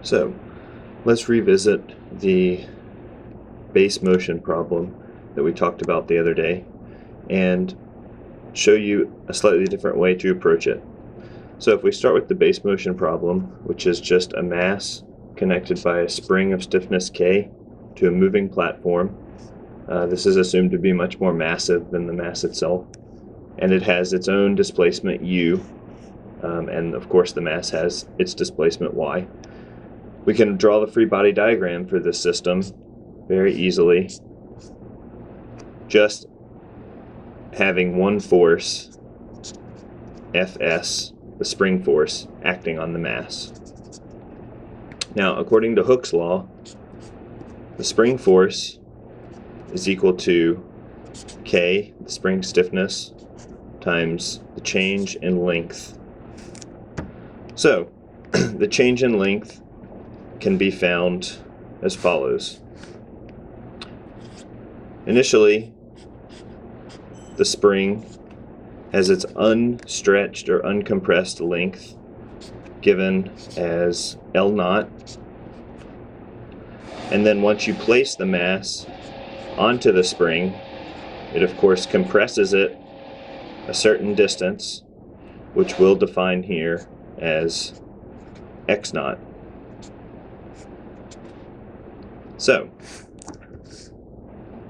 So let's revisit the base motion problem that we talked about the other day and show you a slightly different way to approach it. So if we start with the base motion problem, which is just a mass connected by a spring of stiffness K to a moving platform, this is assumed to be much more massive than the mass itself, and it has its own displacement u, and of course the mass has its displacement y. We can draw the free body diagram for this system very easily, just having one force, Fs, the spring force, acting on the mass. Now, according to Hooke's law, the spring force is equal to K, the spring stiffness, times the change in length. So, the change in length can be found as follows. Initially, the spring has its unstretched or uncompressed length given as L naught, and then once you place the mass onto the spring, it of course compresses it a certain distance, which we'll define here as X naught. So,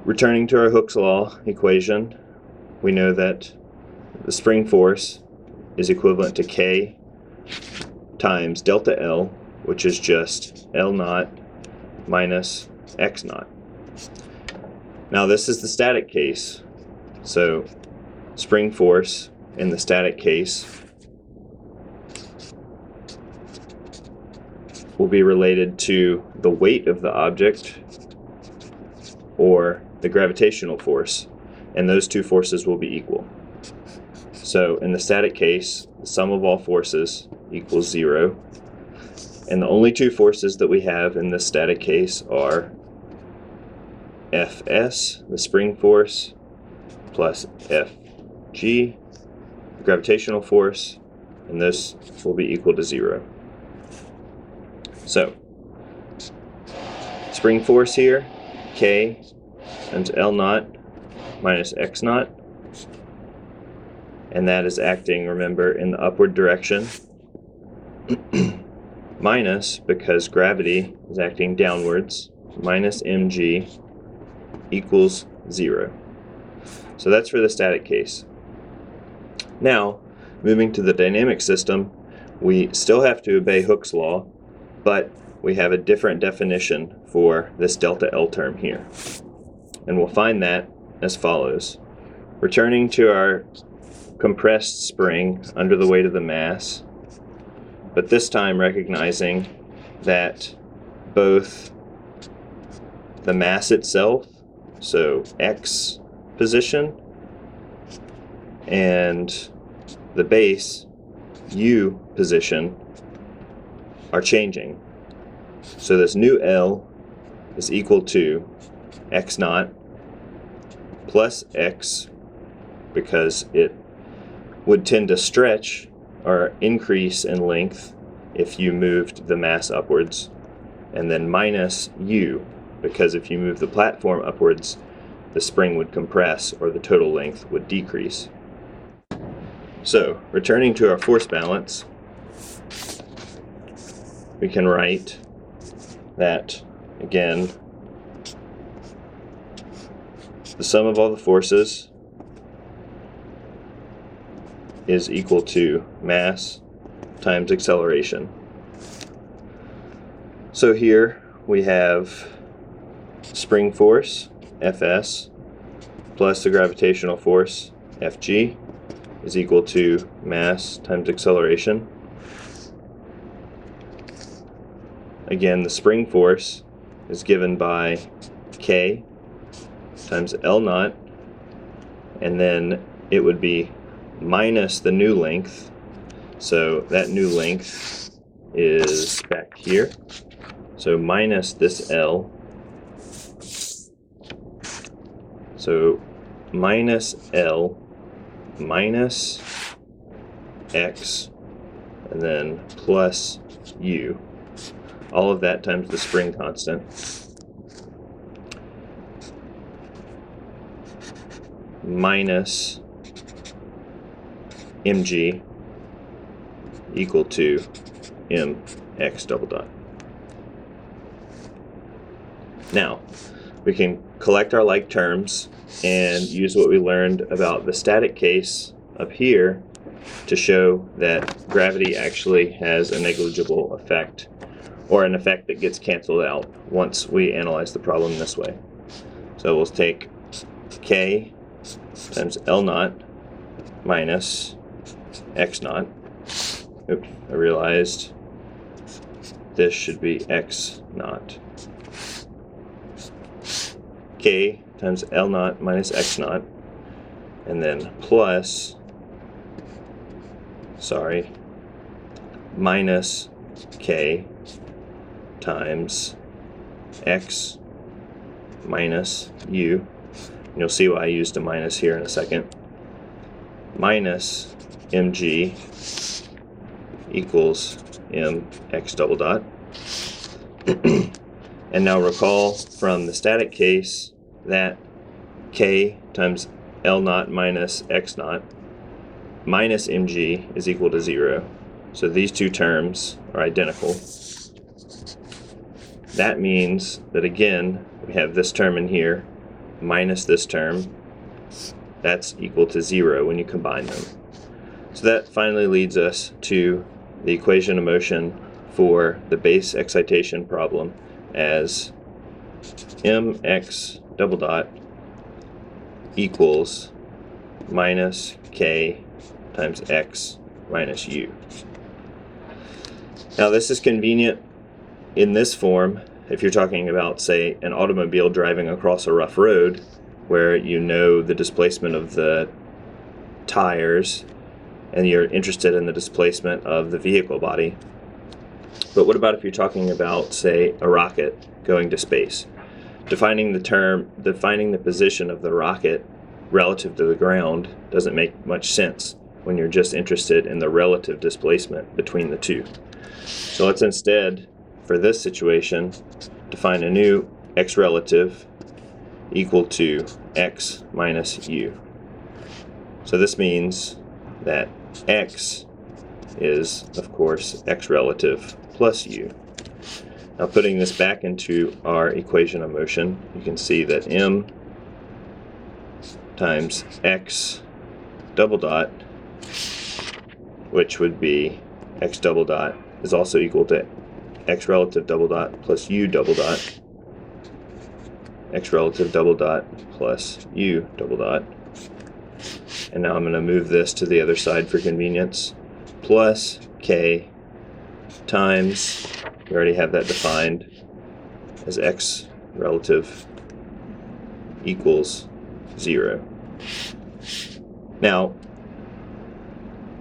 returning to our Hooke's law equation, we know that the spring force is equivalent to K times delta L, which is just L naught minus X naught. Now this is the static case, so spring force in the static case will be related to the weight of the object or the gravitational force, and those two forces will be equal. So in the static case, the sum of all forces equals 0, and the only two forces that we have in this static case are Fs, the spring force, plus Fg, the gravitational force, and this will be equal to 0. So, spring force here, K times L naught minus X naught, and that is acting, remember, in the upward direction, minus, because gravity is acting downwards, minus mg equals 0. So that's for the static case. Now, moving to the dynamic system, we still have to obey Hooke's law, but we have a different definition for this delta L term here. And we'll find that as follows. Returning to our compressed spring under the weight of the mass, but this time recognizing that both the mass itself, so X position, and the base, U position, are changing. So this new L is equal to X naught plus X, because it would tend to stretch or increase in length if you moved the mass upwards, and then minus U, because if you move the platform upwards, the spring would compress or the total length would decrease. So, returning to our force balance, we can write that, again, the sum of all the forces is equal to mass times acceleration. So here we have spring force, Fs, plus the gravitational force, Fg, is equal to mass times acceleration. Again, the spring force is given by K times L naught, and then it would be minus the new length, so that new length is back here, so minus this L, so minus L minus X, and then plus U. all of that times the spring constant, minus mg equal to mx double dot. Now, we can collect our like terms and use what we learned about the static case up here to show that gravity actually has a negligible effect, or an effect that gets canceled out once we analyze the problem this way. So we'll take k times L naught minus x naught. Oops, I realized this should be x naught. K times L naught minus x naught, and then plus, minus k times x minus u. And you'll see why I used a minus here in a second. Minus mg equals mx double dot. And now recall from the static case that k times L naught minus x naught minus mg is equal to 0. So these two terms are identical. That means that, again, we have this term in here minus this term. That's equal to 0 when you combine them. So that finally leads us to the equation of motion for the base excitation problem as mx double dot equals minus k times x minus u. Now this is convenient in this form if you're talking about, say, an automobile driving across a rough road where you know the displacement of the tires and you're interested in the displacement of the vehicle body. But what about if you're talking about, say, a rocket going to space? Defining the position of the rocket relative to the ground doesn't make much sense when you're just interested in the relative displacement between the two. So let's instead, for this situation, define a new x relative equal to x minus u. So this means that x is, of course, x relative plus u. Now putting this back into our equation of motion, you can see that m times x double dot, which would be x double dot, is also equal to x relative double dot plus u double dot, x relative double dot plus u double dot. And now I'm going to move this to the other side for convenience, plus k times, we already have that defined as x relative equals 0. Now,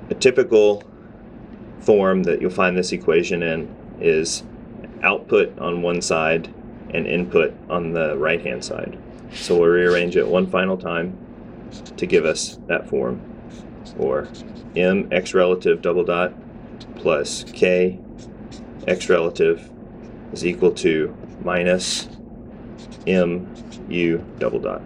a typical form that you'll find this equation in is output on one side and input on the right-hand side. So we'll rearrange it one final time to give us that form, or m x relative double dot plus k x relative is equal to minus m u double dot.